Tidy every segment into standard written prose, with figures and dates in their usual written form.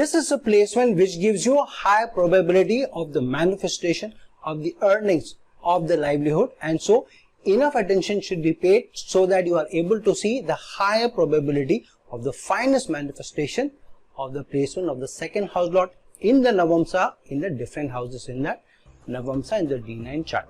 this is a placement which gives you a high probability of the manifestation of the earnings of the livelihood, and so enough attention should be paid so that you are able to see the higher probability of the finest manifestation of the placement of the second house lord in the Navamsa in the different houses in that Navamsa in the D9 chart.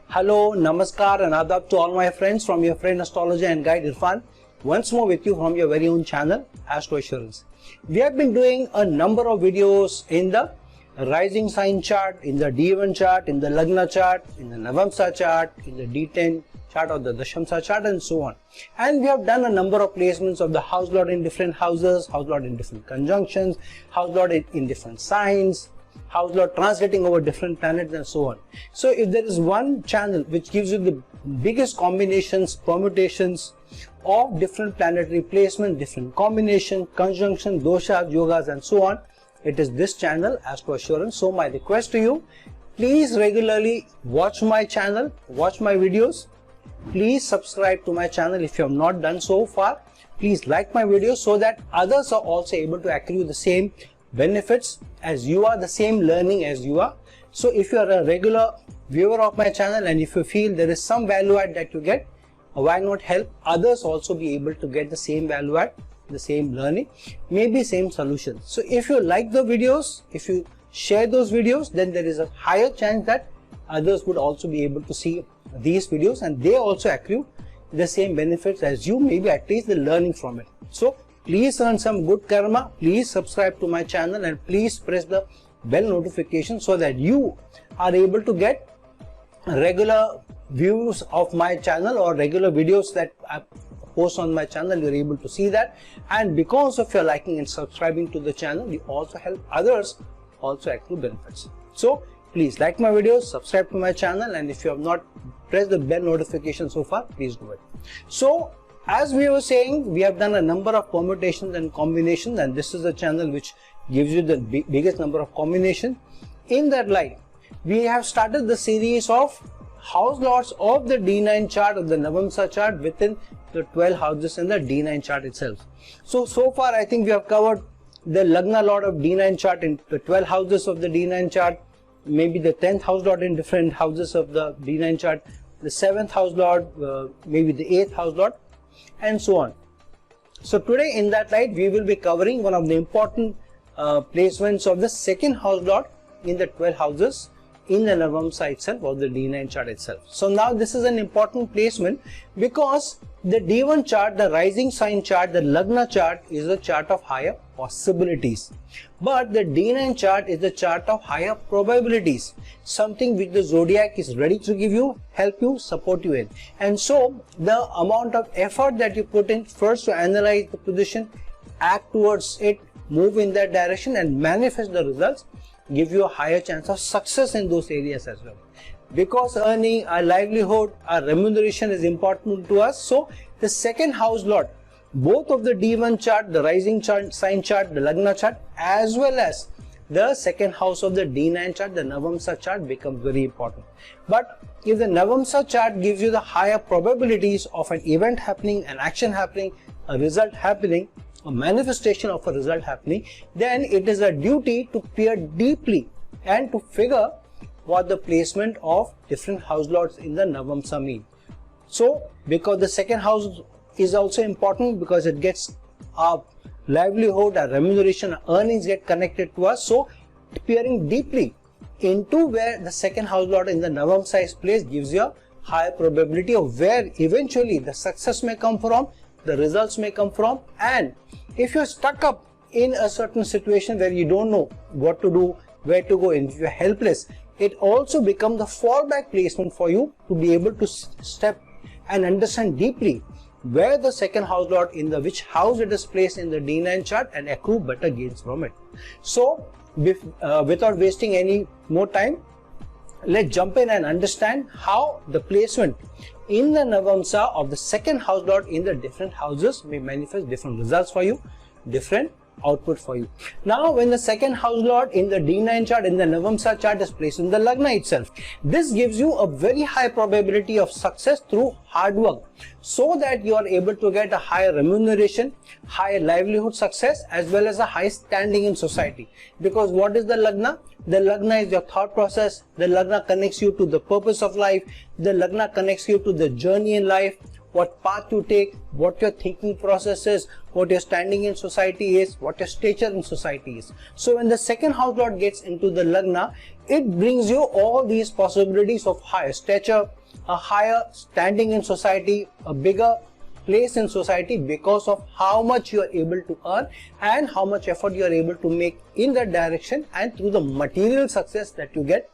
Hello, namaskar and adab to all my friends from your friend astrologer and guide Irfan, once more with you from your very own channel Astro Assurance. We have been doing a number of videos in the rising sign chart, in the D1 chart, in the Lagna chart, in the Navamsa chart, in the D10 chart or the Dashamsa chart, and so on. And we have done a number of placements of the house lord in different houses, house lord in different conjunctions, house lord in different signs, house lord translating over different planets, and so on. So if there is one channel which gives you the biggest combinations, permutations of different planetary placement, different combination, conjunction, doshas, yogas, and so on, it is this channel Astro Assurance. So my request to you, please regularly watch my channel, watch my videos. Please subscribe to my channel if you have not done so far. Please like my videos so that others are also able to accrue the same benefits as you are, the same learning as you are. So if you are a regular viewer of my channel and if you feel there is some value add that you get, why not help others also be able to get the same value add, the same learning, maybe same solution. So if you like the videos, if you share those videos, then there is a higher chance that others would also be able to see these videos and they also accrue the same benefits as you, maybe at least the learning from it. So please earn some good karma, please subscribe to my channel and please press the bell notification so that you are able to get regular views of my channel or regular videos that I post on my channel. You're able to see that, and because of your liking and subscribing to the channel, you also help others also accrue benefits. So please like my videos, subscribe to my channel, and if you have not pressed the bell notification so far, please do it. So as we were saying, we have done a number of permutations and combinations, and this is a channel which gives you the biggest number of combinations. In that light, we have started the series of house lords of the D9 chart, of the Navamsa chart, within the 12 houses in the D9 chart itself. So far I think we have covered the Lagna lord of D9 chart in the 12 houses of the D9 chart, maybe the 10th house lord in different houses of the D9 chart, the 7th house lord, maybe the 8th house lord, and so on. So today in that light we will be covering one of the important placements of the second house lord in the 12 houses in the Navamsa itself or the D9 chart itself. So now this is an important placement because the D1 chart, the rising sign chart, the Lagna chart is a chart of higher possibilities, but the D9 chart is the chart of higher probabilities, something which the zodiac is ready to give you, help you, support you in. And so the amount of effort that you put in first to analyze the position, act towards it, move in that direction and manifest the results, give you a higher chance of success in those areas as well. Because earning, our livelihood, our remuneration is important to us. So the second house lord, both of the D1 chart, the rising chart, sign chart, the Lagna chart, as well as the second house of the D9 chart, the Navamsa chart, becomes very important. But if the Navamsa chart gives you the higher probabilities of an event happening, an action happening, a result happening, a manifestation of a result happening, then it is a duty to peer deeply and to figure what the placement of different house lords in the Navamsa mean. So because the second house is also important because it gets our livelihood, our remuneration, our earnings get connected to us. So peering deeply into where the second house lord in the Navamsa is placed gives you a higher probability of where eventually the success may come from, the results may come from. And if you're stuck up in a certain situation where you don't know what to do, where to go, and if you're helpless, it also becomes the fallback placement for you to be able to step and understand deeply where the second house lord in the which house it is placed in the D9 chart and accrue better gains from it. So without wasting any more time, let's jump in and understand how the placement in the Navamsa of the second house lord in the different houses may manifest different results for you, different output for you. Now when the second house lord in the D9 chart, in the Navamsa chart, is placed in the Lagna itself, this gives you a very high probability of success through hard work, so that you are able to get a higher remuneration, higher livelihood success, as well as a high standing in society. Because what is the Lagna? The Lagna is your thought process. The Lagna connects you to the purpose of life. The Lagna connects you to the journey in life, what path you take, what your thinking process is, what your standing in society is, what your stature in society is. So when the second house lord gets into the Lagna, it brings you all these possibilities of higher stature, a higher standing in society, a bigger place in society, because of how much you are able to earn and how much effort you are able to make in that direction, and through the material success that you get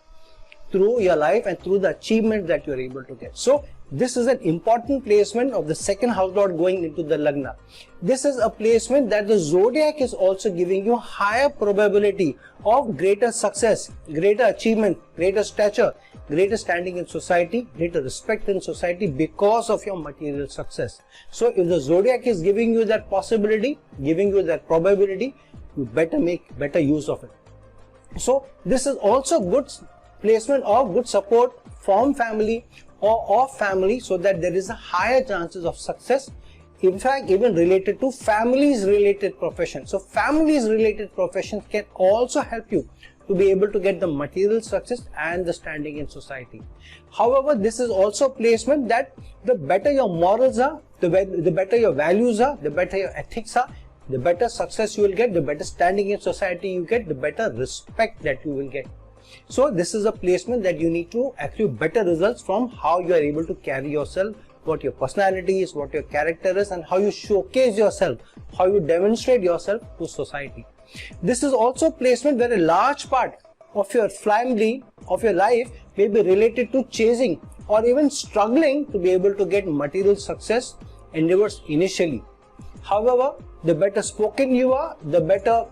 through your life and through the achievement that you are able to get. So this is an important placement of the second house lord going into the Lagna. This is a placement that the zodiac is also giving you higher probability of greater success, greater achievement, greater stature, greater standing in society, greater respect in society, because of your material success. So if the zodiac is giving you that possibility, giving you that probability, you better make better use of it. So this is also good placement of good support from family or of family, so that there is a higher chances of success. In fact, even related to families related professions. So families related professions can also help you to be able to get the material success and the standing in society. However, this is also placement that the better your morals are, the better your values are, the better your ethics are, the better success you will get, the better standing in society you get, the better respect that you will get. So this is a placement that you need to achieve better results from how you are able to carry yourself, what your personality is, what your character is, and how you showcase yourself, how you demonstrate yourself to society. This is also placement where a large part of your family, of your life, may be related to chasing or even struggling to be able to get material success endeavors initially. However, the better spoken you are, the better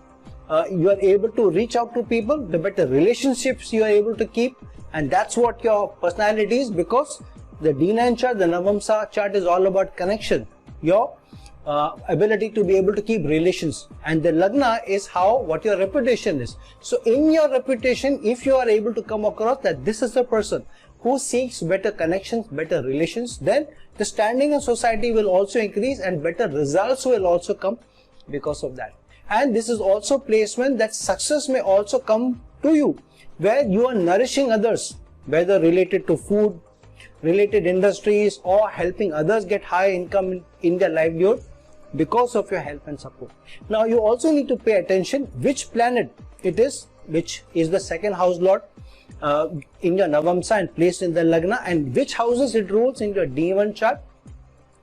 you are able to reach out to people, the better relationships you are able to keep, and that's what your personality is, because the D9 chart, the Navamsa chart, is all about connection, your ability to be able to keep relations, and the Lagna is what your reputation is. So in your reputation, if you are able to come across that this is a person who seeks better connections, better relations, then the standing in society will also increase and better results will also come because of that. And this is also placement that success may also come to you, where you are nourishing others, whether related to food, related industries, or helping others get high income in their livelihood because of your help and support. Now you also need to pay attention which planet it is, which is the second house lord in your Navamsa and placed in the Lagna, and which houses it rules in your D1 chart,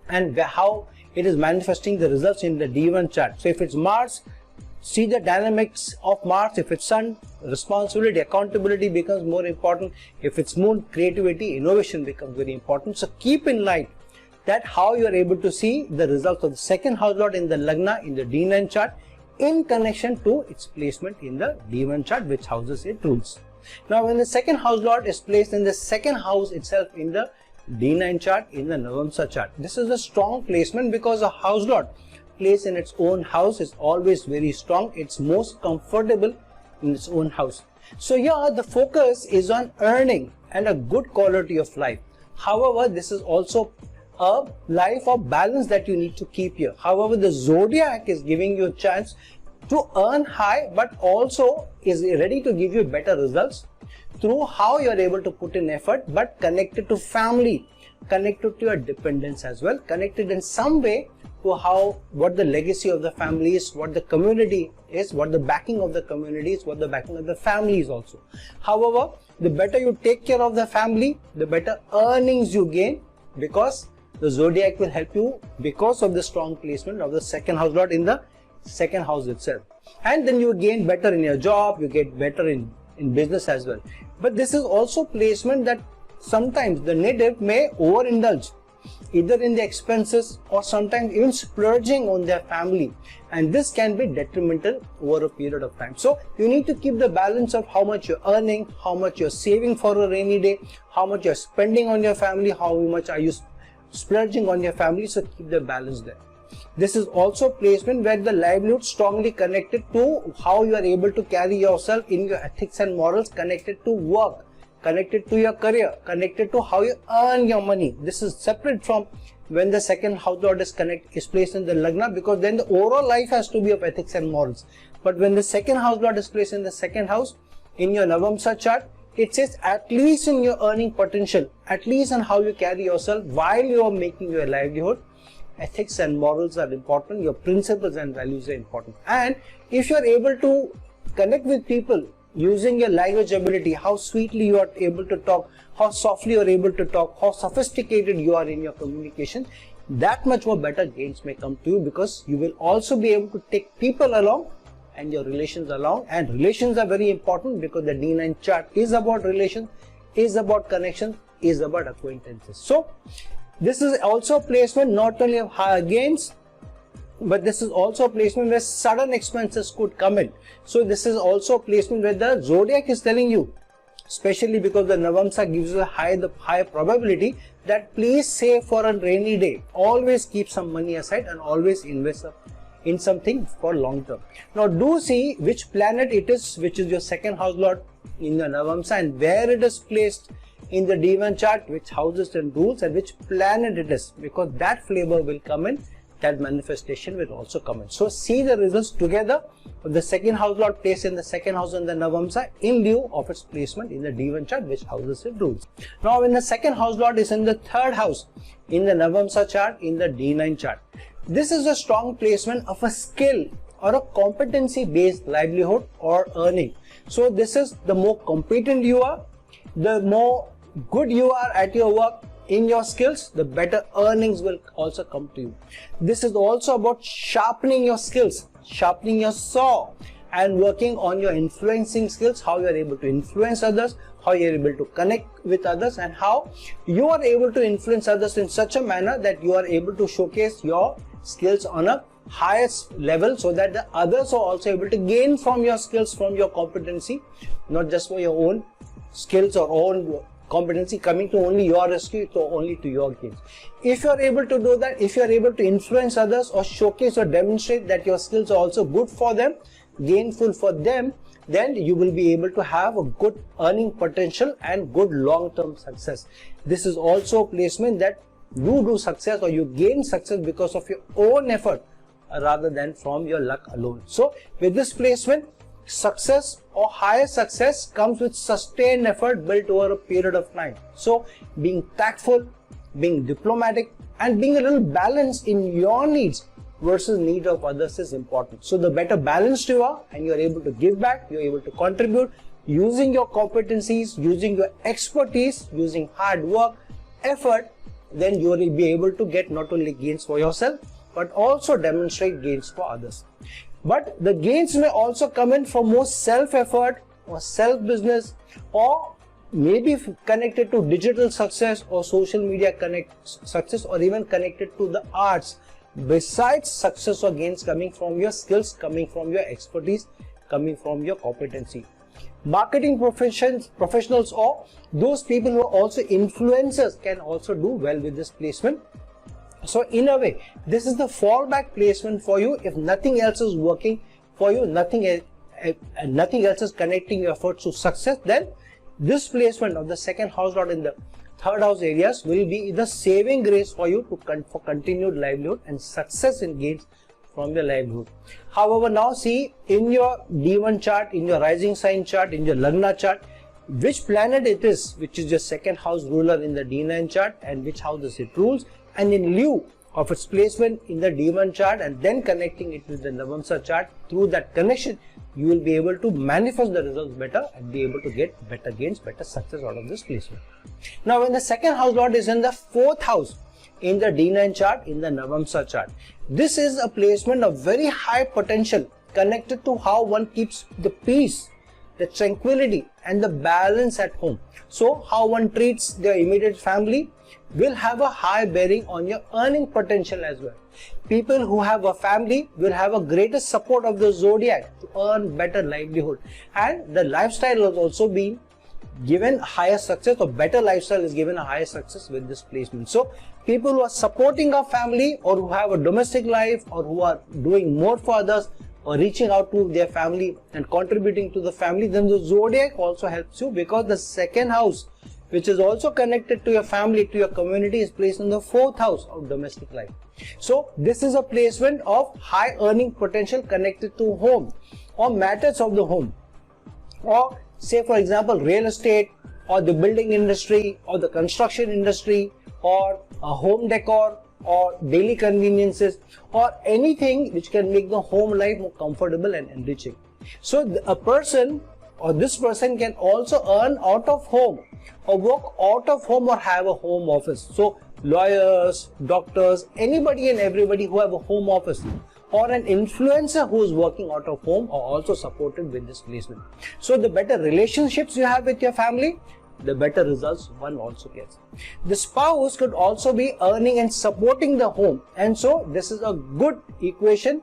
and how it is manifesting the results in the D1 chart. So if it's Mars, see the dynamics of Mars. If it's Sun, responsibility, accountability becomes more important. If it's Moon, creativity, innovation becomes very important. So keep in mind that how you are able to see the results of the second house lord in the Lagna in the D9 chart in connection to its placement in the D1 chart, which houses it rules. Now when the second house lord is placed in the second house itself in the D9 chart, in the Navamsa chart, this is a strong placement, because a house lord placed in its own house is always very strong. It's most comfortable in its own house. So here the focus is on earning and a good quality of life. However, this is also a life of balance that you need to keep here. However, the zodiac is giving you a chance to earn high, but also is ready to give you better results through how you are able to put in effort, but connected to family, connected to your dependents as well, connected in some way to what the legacy of the family is, what the community is, what the backing of the community is, what the backing of the family is also. However, the better you take care of the family, the better earnings you gain, because the zodiac will help you because of the strong placement of the second house lord in the second house itself. And then you gain better in your job, you get better in business as well. But this is also placement that sometimes the native may overindulge either in the expenses or sometimes even splurging on their family, and this can be detrimental over a period of time. So you need to keep the balance of how much you're earning, how much you're saving for a rainy day, how much you're spending on your family, how much are you splurging on your family. So keep the balance there. This is also placement where the livelihood strongly connected to how you are able to carry yourself in your ethics and morals, connected to work, connected to your career, connected to how you earn your money. This is separate from when the second house lord is placed in the Lagna, because then the overall life has to be of ethics and morals. But when the second house lord is placed in the second house in your Navamsa chart, it says at least in your earning potential, at least in how you carry yourself while you are making your livelihood, ethics and morals are important, your principles and values are important. And if you are able to connect with people using your language ability, how sweetly you are able to talk, how softly you are able to talk, how sophisticated you are in your communication, that much more better gains may come to you, because you will also be able to take people along and your relations along. And relations are very important because the D9 chart is about relations, is about connections, is about acquaintances. So this is also a placement not only of higher gains, but this is also a placement where sudden expenses could come in. So this is also a placement where the zodiac is telling you, especially because the Navamsa gives you a high probability, that please save for a rainy day. Always keep some money aside and always invest in something for long term. Now do see which planet it is, which is your second house lord in the Navamsa, and where it is placed in the D1 chart, which houses and rules, and which planet it is, because that flavor will come in, that manifestation will also come in. So see the results together of the second house lord placed in the second house in the Navamsa in lieu of its placement in the D1 chart, which houses and rules. Now when the second house lord is in the third house in the Navamsa chart in the D9 chart, this is a strong placement of a skill or a competency based livelihood or earning. So this is the more competent you are, the more good you are at your work, in your skills, the better earnings will also come to you. This is also about sharpening your skills, sharpening your saw, and working on your influencing skills, how you are able to influence others, how you are able to connect with others, and how you are able to influence others in such a manner that you are able to showcase your skills on a highest level, so that the others are also able to gain from your skills, from your competency, not just for your own skills or own competency coming to only your rescue, to only to your gains. If you are able to do that, if you are able to influence others or showcase or demonstrate that your skills are also good for them, gainful for them, then you will be able to have a good earning potential and good long-term success. This is also a placement that you do success or you gain success because of your own effort rather than from your luck alone. So with this placement, success or higher success comes with sustained effort built over a period of time. So being tactful, being diplomatic, and being a little balanced in your needs versus need of others is important. So the better balanced you are and you are able to give back, you are able to contribute using your competencies, using your expertise, using hard work, effort, then you will be able to get not only gains for yourself but also demonstrate gains for others. But the gains may also come in from more self-effort or self-business, or maybe connected to digital success or social media success, or even connected to the arts. Besides success or gains coming from your skills, coming from your expertise, coming from your competency. Marketing professionals or those people who are also influencers can also do well with this placement. So in a way, this is the fallback placement for you. If nothing else is working for you, nothing else is connecting your efforts to success, then this placement of the second house lord in the third house areas will be the saving grace for you for continued livelihood and success in gains from your livelihood. However, now see in your D1 chart, in your rising sign chart, in your Lagna chart, which planet it is, which is your second house ruler in the D9 chart, and which house does it rules. And in lieu of its placement in the D1 chart and then connecting it with the Navamsa chart, through that connection, you will be able to manifest the results better and be able to get better gains, better success out of this placement. Now, when the second house lord is in the fourth house in the D9 chart, in the Navamsa chart, this is a placement of very high potential connected to how one keeps the peace, the tranquility, and the balance at home. So, how one treats their immediate family will have a high bearing on your earning potential as well. People who have a family will have a greater support of the zodiac to earn better livelihood, and the lifestyle will also be given higher success, or better lifestyle is given a higher success with this placement. So people who are supporting our family, or who have a domestic life, or who are doing more for others, or reaching out to their family and contributing to the family, then the zodiac also helps you, because the second house, which is also connected to your family, to your community, is placed in the fourth house of domestic life. So this is a placement of high earning potential connected to home or matters of the home, or say for example real estate, or the building industry, or the construction industry, or a home decor, or daily conveniences, or anything which can make the home life more comfortable and enriching. So a person, or this person, can also earn out of home, or work out of home, or have a home office. So lawyers, doctors, anybody and everybody who have a home office, or an influencer who is working out of home, are also supported with this placement. So the better relationships you have with your family, the better results one also gets. The spouse could also be earning and supporting the home, and so this is a good equation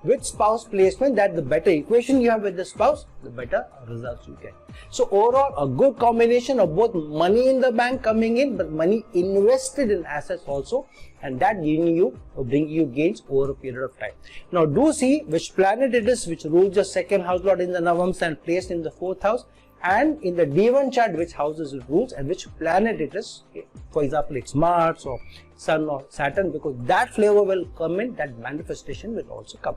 with spouse placement, that the better equation you have with the spouse, the better results you get. So overall, a good combination of both money in the bank coming in, but money invested in assets also, and that giving you or bringing you gains over a period of time. Now do see which planet it is which rules the second house lord in the Navamsa and placed in the fourth house, and in the D9 chart which houses it rules and which planet it is. For example, it's Mars or Sun or Saturn, because that flavor will come in, that manifestation will also come.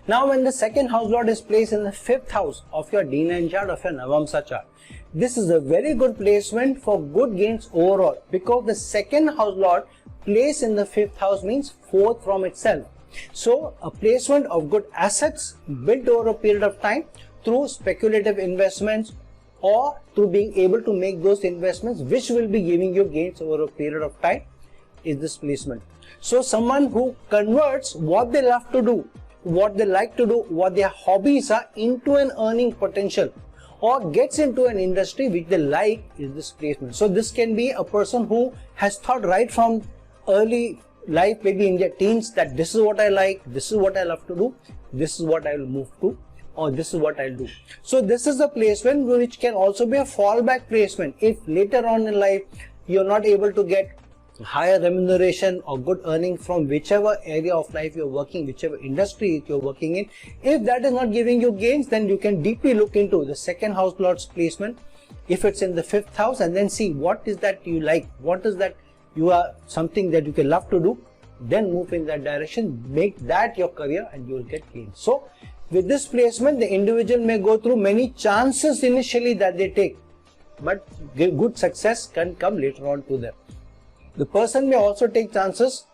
Now when the second house lord is placed in the fifth house of your D9 chart, of your Navamsa chart, this is a very good placement for good gains overall, because the second house lord placed in the fifth house means fourth from itself. So a placement of good assets built over a period of time through speculative investments, or through being able to make those investments which will be giving you gains over a period of time, is this placement. So someone who converts what they love to do, what they like to do, what their hobbies are, into an earning potential, or gets into an industry which they like, is this placement. So this can be a person who has thought right from early life, maybe in their teens, that this is what I like, this is what I love to do, this is what I will move to, or this is what I'll do. So this is a placement which can also be a fallback placement. If later on in life you're not able to get higher remuneration or good earnings from whichever area of life you're working, whichever industry you're working in, if that is not giving you gains, then you can deeply look into the second house lord's placement, if it's in the fifth house, and then see what is that you like, what is that you are, something that you can love to do, then move in that direction, make that your career, and you will get gains. So with this placement, the individual may go through many chances initially that they take, but good success can come later on to them. The person may also take chances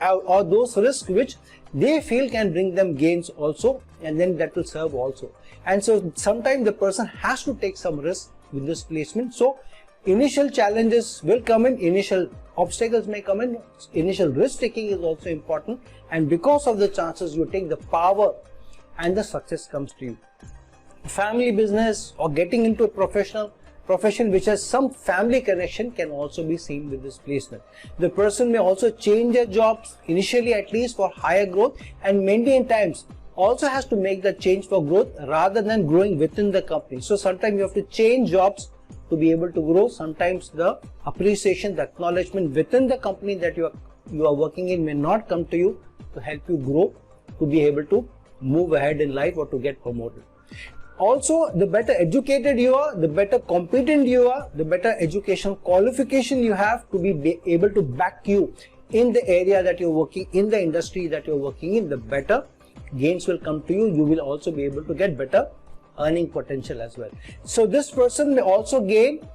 or those risks which they feel can bring them gains also, and then that will serve also. And so sometimes the person has to take some risk with this placement. So initial challenges will come in, initial obstacles may come in, initial risk taking is also important, and because of the chances you take, the power and the success comes to you. Family business or getting into a profession which has some family connection can also be seen with this placement. The person may also change their jobs initially, at least for higher growth, and many times also has to make the change for growth rather than growing within the company. So sometimes you have to change jobs to be able to grow. Sometimes the appreciation, the acknowledgement within the company that you are working in may not come to you to help you grow, to be able to move ahead in life or to get promoted. Also, the better educated you are, the better competent you are, the better education qualification you have to be able to back you in the area that you're working, in the industry that you're working in, the better gains will come to you. You will also be able to get better earning potential as well. So this person may also gain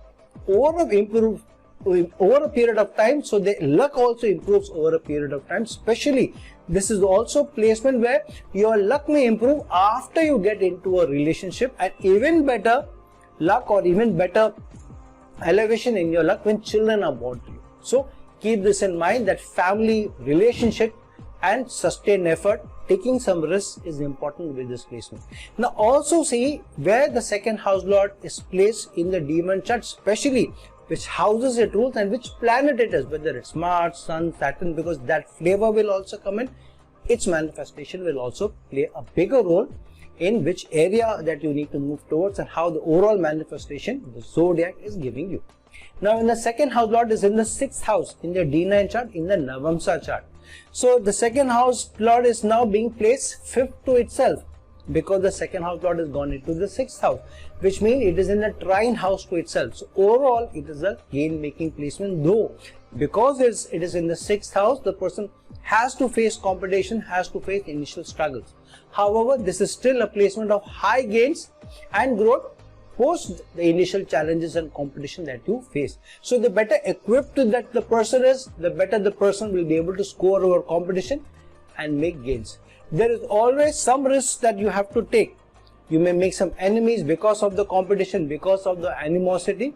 over a period of time. So the luck also improves over a period of time. Especially this is also placement where your luck may improve after you get into a relationship, and even better luck or even better elevation in your luck when children are born to you. So keep this in mind, that family, relationship and sustained effort, taking some risks is important with this placement. Now also see where the second house lord is placed in the D9 chart, especially which houses it rules and which planet it is, whether it's Mars, Sun, Saturn, because that flavor will also come in. Its manifestation will also play a bigger role in which area that you need to move towards and how the overall manifestation the zodiac is giving you. Now in the second house lord is in the 6th house in the D9 chart, in the Navamsa chart. So the second house lord is now being placed 5th to itself, because the second house lord has gone into the 6th house, which means it is in a trine house to itself. So overall it is a gain making placement, though because it is in the 6th house, the person has to face competition, has to face initial struggles. However, this is still a placement of high gains and growth post the initial challenges and competition that you face. So the better equipped that the person is, the better the person will be able to score over competition and make gains. There is always some risks that you have to take. You may make some enemies because of the competition, because of the animosity,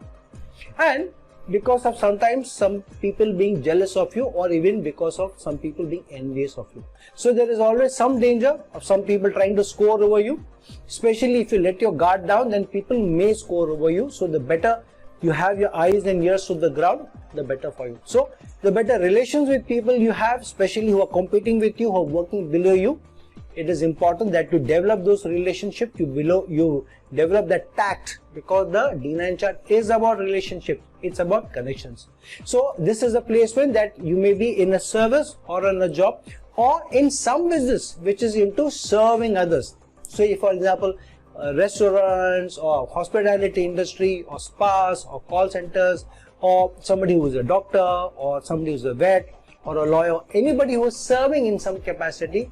and because of sometimes some people being jealous of you, or even because of some people being envious of you. So there is always some danger of some people trying to score over you, especially if you let your guard down, then people may score over you. So the better you have your eyes and ears to the ground, the better for you. So the better relations with people you have, especially who are competing with you, who are working below you, it is important that you develop those relationships, you develop that tact, because the D9 chart is about relationships, it's about connections. So this is a placement that you may be in a service or in a job or in some business which is into serving others. So if, for example, restaurants or hospitality industry or spas or call centers, or somebody who is a doctor or somebody who is a vet or a lawyer, anybody who is serving in some capacity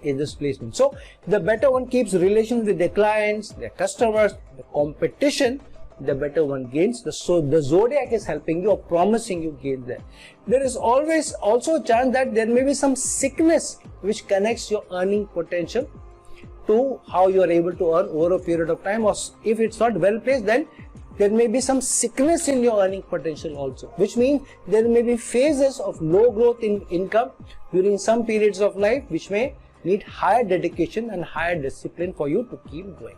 in this placement. So the better one keeps relations with their clients, their customers, the competition, the better one gains. So the zodiac is helping you or promising you gains there. There is always also a chance that there may be some sickness which connects your earning potential to how you are able to earn over a period of time, or if it's not well placed, then there may be some sickness in your earning potential also, which means there may be phases of low growth in income during some periods of life, which may need higher dedication and higher discipline for you to keep going.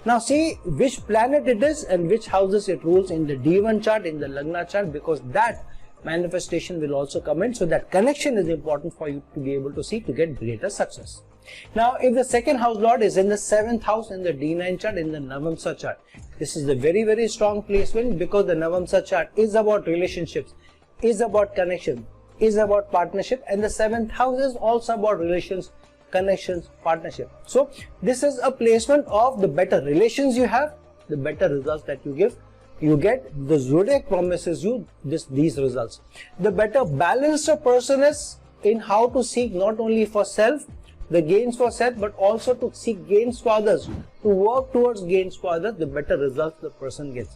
Now see which planet it is and which houses it rules in the D1 chart, in the Lagna chart, because that manifestation will also come in. So that connection is important for you to be able to see to get greater success. Now if the second house lord is in the 7th house in the D9 chart, in the Navamsa chart, this is a very, very strong placement, because the Navamsa chart is about relationships, is about connection, is about partnership, and the 7th house is also about relations, connections, partnership. So this is a placement of the better relations you have, the better results that you get. The zodiac promises you these results. The better balanced a person is in how to seek not only for self, the gains for self, but also to seek gains for others, to work towards gains for others, the better results the person gets.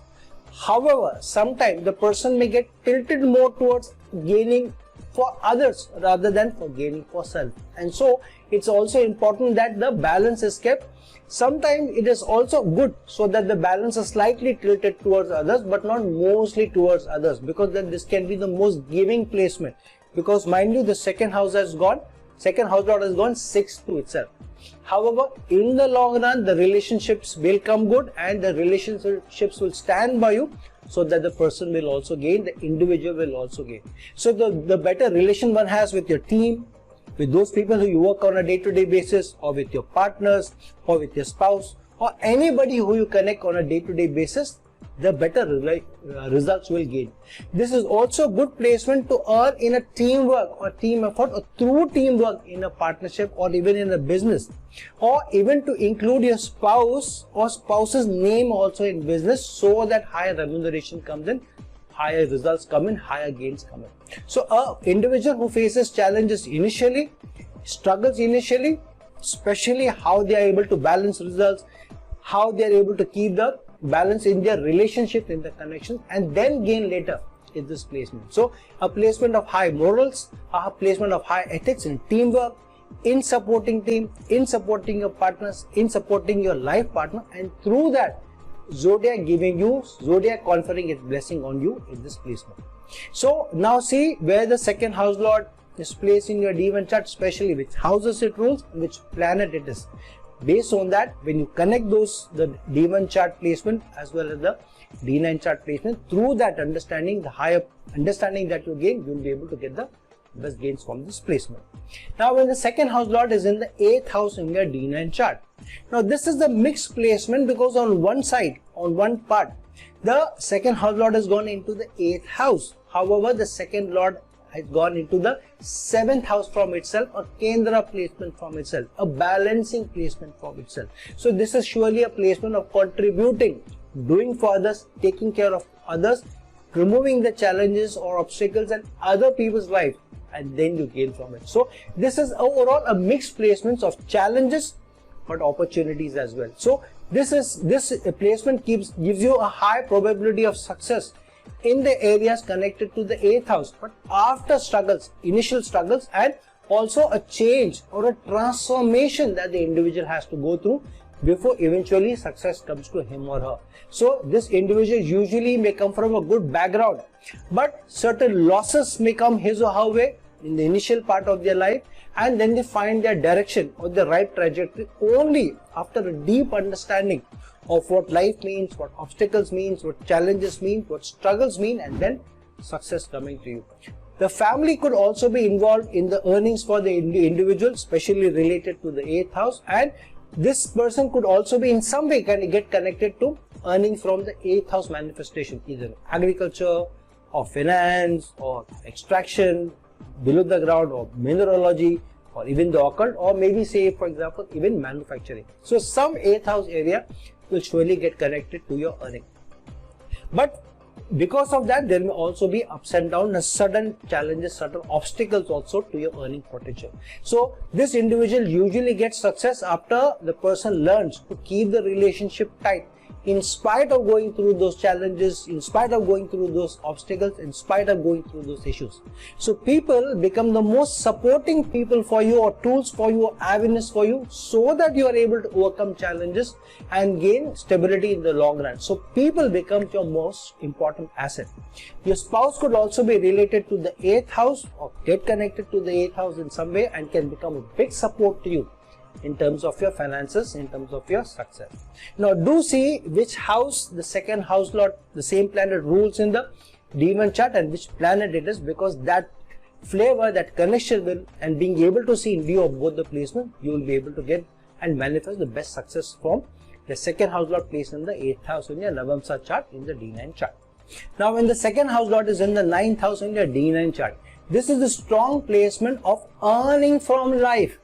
However, sometimes the person may get tilted more towards gaining for others rather than for gaining for self, and so it's also important that the balance is kept. Sometimes it is also good so that the balance is slightly tilted towards others but not mostly towards others, because then this can be the most giving placement, because mind you, the second house lord has gone 6th to itself. However, in the long run the relationships will come good and the relationships will stand by you, so that the person will also gain, the individual will also gain. So the better relation one has with your team, with those people who you work on a day-to-day basis, or with your partners, or with your spouse, or anybody who you connect on a day-to-day basis, the better results will gain. This is also good placement to earn in a teamwork or team effort, or through teamwork in a partnership or even in a business, or even to include your spouse or spouse's name also in business, so that higher remuneration comes in, higher results come in, higher gains come in. So a individual who faces challenges initially, struggles initially, especially how they are able to balance results, how they are able to keep the balance in their relationship, in the connection, and then gain later in this placement. So a placement of high morals, a placement of high ethics in teamwork, in supporting team, in supporting your partners, in supporting your life partner, and through that zodiac conferring its blessing on you in this placement. So now see where the second house lord is placed in your D1 chart, especially which houses it rules, which planet it is. Based on that, when you connect the D1 chart placement as well as the D9 chart placement, through that understanding, the higher understanding that you gain, you will be able to get the best gains from this placement. Now when the second house lord is in the 8th house in your D9 chart. Now this is the mixed placement, because on one side, on one part, the second house lord has gone into the 8th house. However, the second lord has gone into the 7th house from itself, a Kendra placement from itself, a balancing placement from itself. So this is surely a placement of contributing, doing for others, taking care of others, removing the challenges or obstacles in other people's life, and then you gain from it. So this is overall a mixed placements of challenges but opportunities as well. So this placement gives you a high probability of success in the areas connected to the 8th house, but after struggles, initial struggles, and also a change or a transformation that the individual has to go through before eventually success comes to him or her. So this individual usually may come from a good background, but certain losses may come his or her way in the initial part of their life, and then they find their direction or the right trajectory only after a deep understanding of what life means, what obstacles means, what challenges mean, what struggles mean, and then success coming to you. The family could also be involved in the earnings for the individual, especially related to the 8th house, and this person could also be in some way get connected to earning from the 8th house manifestation, either agriculture or finance or extraction below the ground or mineralogy or even the occult, or maybe say for example even manufacturing. So some 8th house area will surely get connected to your earning. But because of that, there may also be ups and downs, sudden challenges, certain obstacles also to your earning potential. So this individual usually gets success after the person learns to keep the relationship tight, in spite of going through those challenges, in spite of going through those obstacles, in spite of going through those issues. So people become the most supporting people for you, or tools for you, or avenues for you, so that you are able to overcome challenges and gain stability in the long run. So people become your most important asset. Your spouse could also be related to the 8th house or get connected to the 8th house in some way, and can become a big support to you in terms of your finances, in terms of your success. Now do see which house the second house lord, the same planet, rules in the D9 chart, and which planet it is, because that flavor, that connection will, and being able to see in view of both the placement, you will be able to get and manifest the best success from the second house lord placed in the 8th house in your Navamsa chart in the D9 chart. Now when the second house lord is in the 9th house in your D9 chart, this is the strong placement of earning from life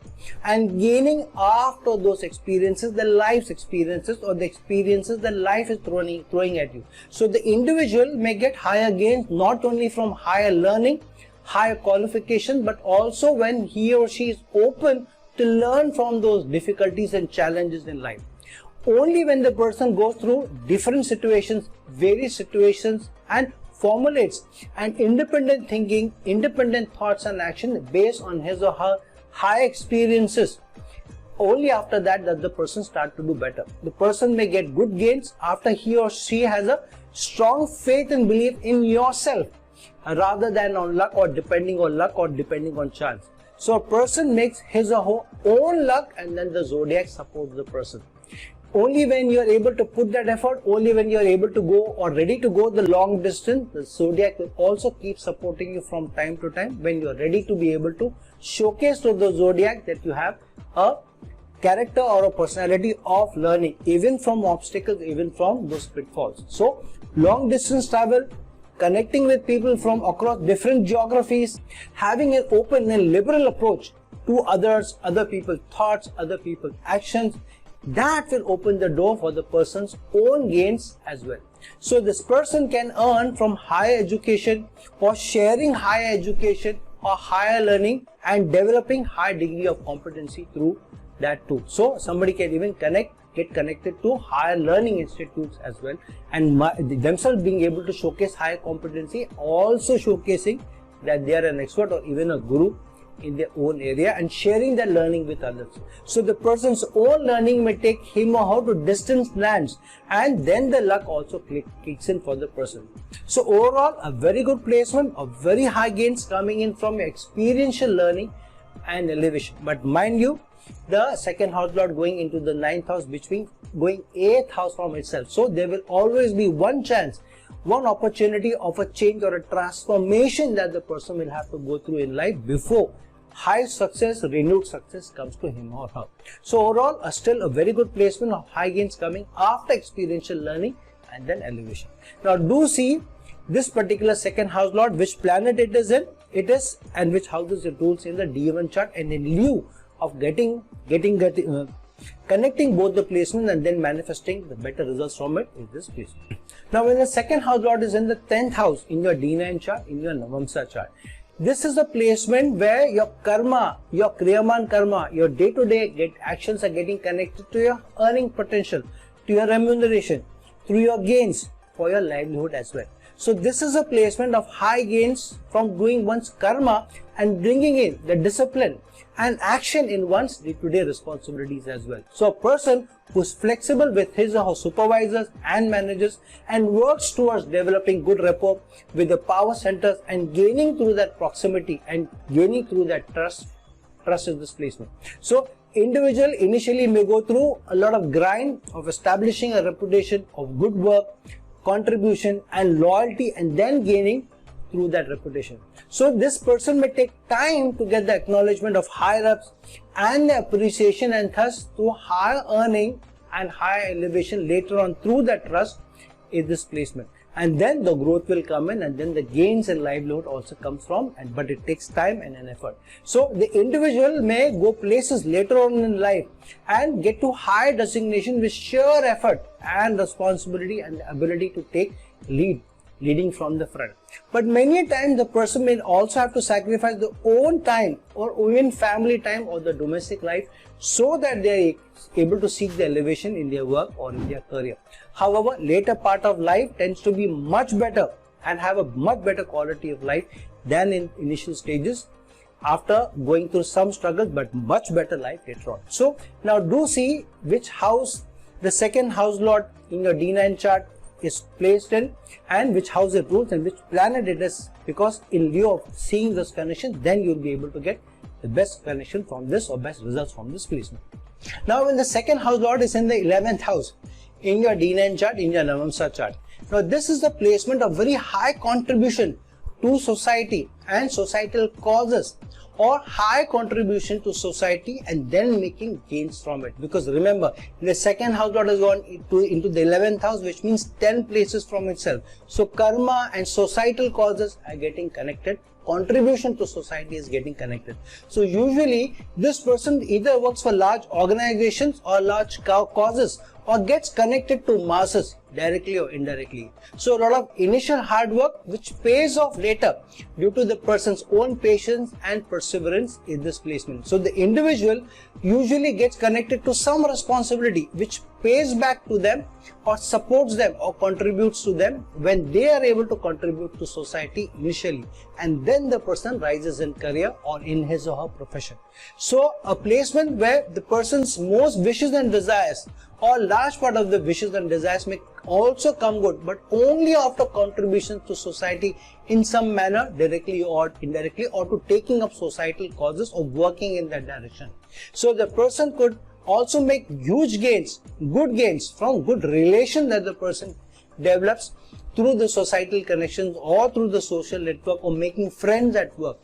and gaining after those experiences, the life's experiences, or the experiences that life is throwing at you. So the individual may get higher gains not only from higher learning, higher qualification, but also when he or she is open to learn from those difficulties and challenges in life. Only when the person goes through different situations, various situations, and formulates an independent thinking, independent thoughts and action based on his or her high experiences, only after that does the person start to do better. The person may get good gains after he or she has a strong faith and belief in yourself, rather than on luck or depending on chance. So a person makes his or her own luck, and then the zodiac supports the person. Only when you are able to put that effort, only when you are able to go or ready to go the long distance, the zodiac will also keep supporting you from time to time, when you are ready to be able to showcase to the zodiac that you have a character or a personality of learning, even from obstacles, even from those pitfalls. So long distance travel, connecting with people from across different geographies, having an open and liberal approach to others, other people's thoughts, other people's actions, that will open the door for the person's own gains as well. So this person can earn from higher education, or sharing higher education or higher learning, and developing high degree of competency through that too. So somebody can even get connected to higher learning institutes as well, and themselves being able to showcase higher competency, also showcasing that they are an expert or even a guru in their own area, and sharing their learning with others. So the person's own learning may take him or her to distant lands, and then the luck also kicks in for the person. So overall, a very good placement of very high gains coming in from experiential learning and elevation. But mind you, the second house lord going into the 9th house, which means going 8th house from itself. So there will always be one chance one opportunity of a change or a transformation that the person will have to go through in life before high success, renewed success comes to him or her. So overall, still a very good placement of high gains coming after experiential learning and then elevation. Now do see this particular second house lord, which planet it is in, and which houses it rules in the D1 chart, and in lieu of connecting both the placement and then manifesting the better results from it is this placement. Now when the second house lord is in the 10th house in your D9 chart, in your Navamsa chart, this is a placement where your karma, your kriyaman karma, your day-to-day actions are getting connected to your earning potential, to your remuneration, through your gains for your livelihood as well. So this is a placement of high gains from doing one's karma and bringing in the discipline and action in one's day-to-day responsibilities as well. So a person who's flexible with his or her supervisors and managers and works towards developing good rapport with the power centers and gaining through that proximity and gaining through that trust is this placement. So individual initially may go through a lot of grind of establishing a reputation of good work, contribution and loyalty, and then gaining through that reputation. So this person may take time to get the acknowledgement of higher ups and the appreciation, and thus through higher earning and higher elevation later on through that trust is this placement. And then the growth will come in, and then the gains and livelihood also comes from, but it takes time and an effort. So the individual may go places later on in life and get to higher designation with sheer effort and responsibility and the ability to take leading from the front. But many times the person may also have to sacrifice their own time or even family time or the domestic life so that they are able to seek the elevation in their work or in their career. However, later part of life tends to be much better and have a much better quality of life than in initial stages after going through some struggles, but much better life later on. So now do see which house the second house lord in your D9 chart is placed in and which house it rules and which planet it is, because in lieu of seeing this connection, then you'll be able to get the best connection from this or best results from this placement. Now when the second house lord is in the 11th house in your D9 chart, in your Navamsa chart, now this is the placement of very high contribution to society and societal causes, or high contribution to society and then making gains from it. Because remember, the second house lord has gone into the 11th house, which means 10 places from itself. So karma and societal causes are getting connected, contribution to society is getting connected. So usually this person either works for large organizations or large causes, or gets connected to masses directly or indirectly. So a lot of initial hard work which pays off later due to the person's own patience and perseverance in this placement. So the individual usually gets connected to some responsibility which pays back to them or supports them or contributes to them when they are able to contribute to society initially, and then the person rises in career or in his or her profession. So a placement where the person's most wishes and desires or large part of the wishes and desires may also come good, but only after contributions to society in some manner, directly or indirectly, or to taking up societal causes or working in that direction. So the person could also make huge gains, good gains from good relation that the person develops through the societal connections or through the social network or making friends at work,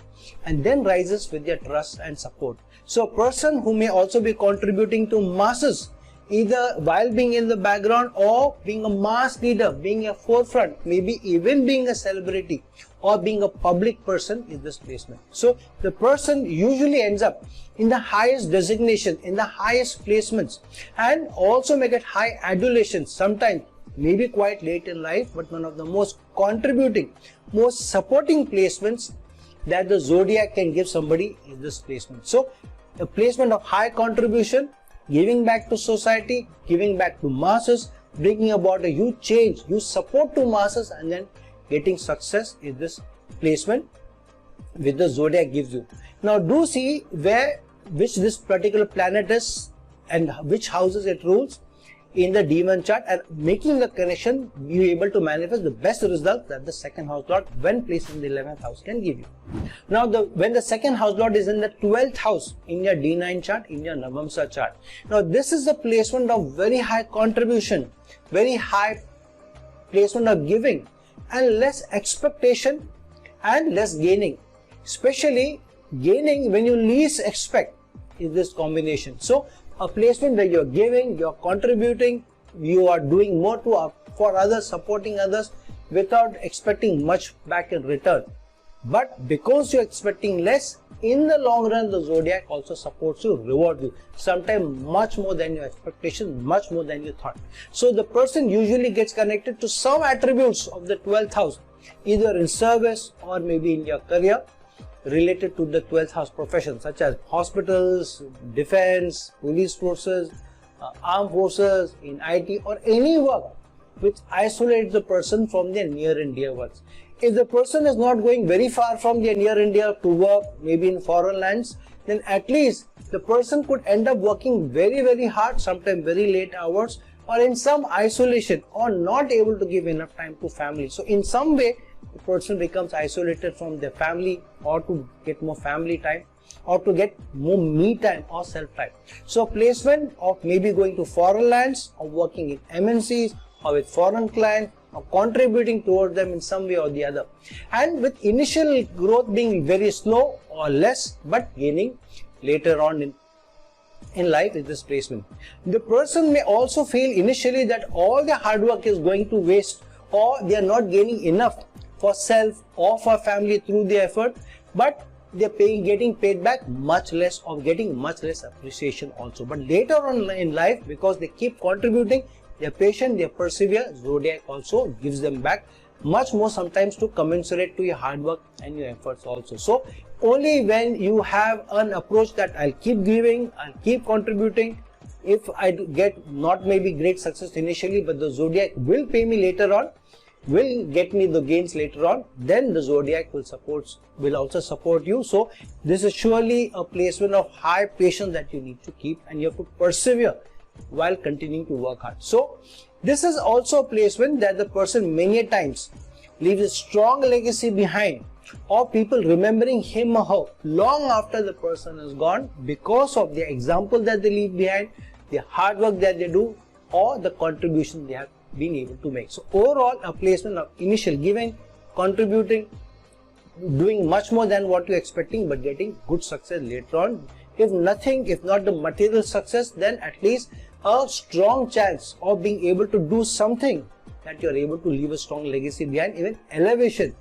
and then rises with their trust and support. So a person who may also be contributing to masses, either while being in the background or being a mass leader, being a forefront, maybe even being a celebrity or being a public person, is this placement. So the person usually ends up in the highest designation, in the highest placements, and also may get high adulation, sometimes maybe quite late in life, but one of the most contributing, most supporting placements that the zodiac can give somebody is this placement. So a placement of high contribution, giving back to society, giving back to masses, bringing about a huge change, huge support to masses, and then getting success is this placement which the zodiac gives you. Now do see which this particular planet is and which houses it rules in the D1 chart, and making the connection, you able to manifest the best result that the second house lord when placed in the 11th house can give you. Now when the second house lord is in the 12th house in your D9 chart, in your Navamsa chart, now this is the placement of very high contribution, very high placement of giving, and less expectation and less gaining. Especially gaining when you least expect is this combination. So a placement where you're giving, you're contributing, you are doing more for others, supporting others without expecting much back in return. But because you're expecting less, in the long run the zodiac also supports you, rewards you, sometimes much more than your expectation, much more than you thought. So the person usually gets connected to some attributes of the 12th house, either in service or maybe in your career related to the 12th house profession, such as hospitals, defense, police forces, armed forces, in IT, or any work which isolates the person from their near and dear ones. If the person is not going very far from their near and dear to work, maybe in foreign lands, then at least the person could end up working very hard, sometimes very late hours, or in some isolation, or not able to give enough time to family. So in some way the person becomes isolated from their family, or to get more family time, or to get more me time or self time. So placement of maybe going to foreign lands, or working in MNCs, or with foreign clients, or contributing towards them in some way or the other, and with initial growth being very slow or less, but gaining later on in life is this placement. The person may also feel initially that all their hard work is going to waste, or they are not gaining enough for self or for family through the effort, but they are getting paid back much less, or getting much less appreciation also. But later on in life, because they keep contributing, they are patient, they persevere, zodiac also gives them back much more, sometimes to commensurate to your hard work and your efforts also. So only when you have an approach that I'll keep giving, I'll keep contributing, if I get not maybe great success initially, but the zodiac will pay me later on, will get me the gains later on, then the zodiac will also support you. So this is surely a placement of high patience that you need to keep, and you have to persevere while continuing to work hard. So this is also a placement that the person many times leaves a strong legacy behind, or people remembering him or her long after the person is gone, because of the example that they leave behind, the hard work that they do, or the contribution they have been able to make. So overall, a placement of initial giving, contributing, doing much more than what you're expecting, but getting good success later on. If nothing, if not the material success, then at least a strong chance of being able to do something that you're able to leave a strong legacy behind, even elevation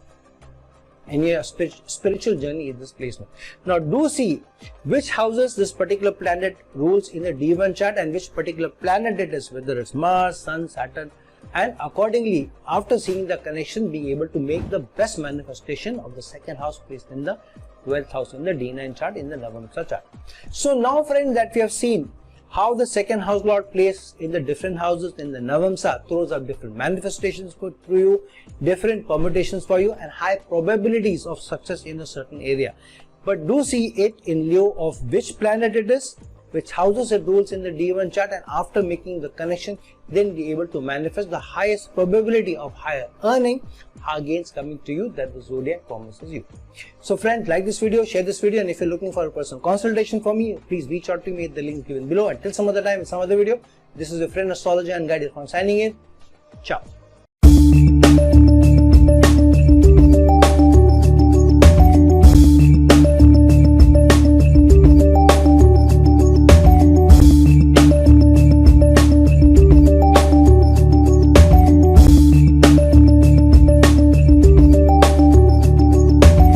in your spiritual journey in this placement. Now do see which houses this particular planet rules in the D9 chart, and which particular planet it is, whether it's Mars, Sun, Saturn, and accordingly, after seeing the connection, being able to make the best manifestation of the second house placed in the 12th house in the D9 chart, in the Navamsa chart. So now friends, that we have seen how the second house lord plays in the different houses in the Navamsa, throws up different manifestations for you, different permutations for you, and high probabilities of success in a certain area. But do see it in lieu of which planet it is, which houses it rules in the D1 chart, and after making the connection, then be able to manifest the highest probability of higher earning, higher gains coming to you that the zodiac promises you. So friends, like this video, share this video, and if you're looking for a personal consultation for me, please reach out to me at the link given below. Until some other time, in some other video, this is your friend astrologer and guide Irfan signing in. Ciao.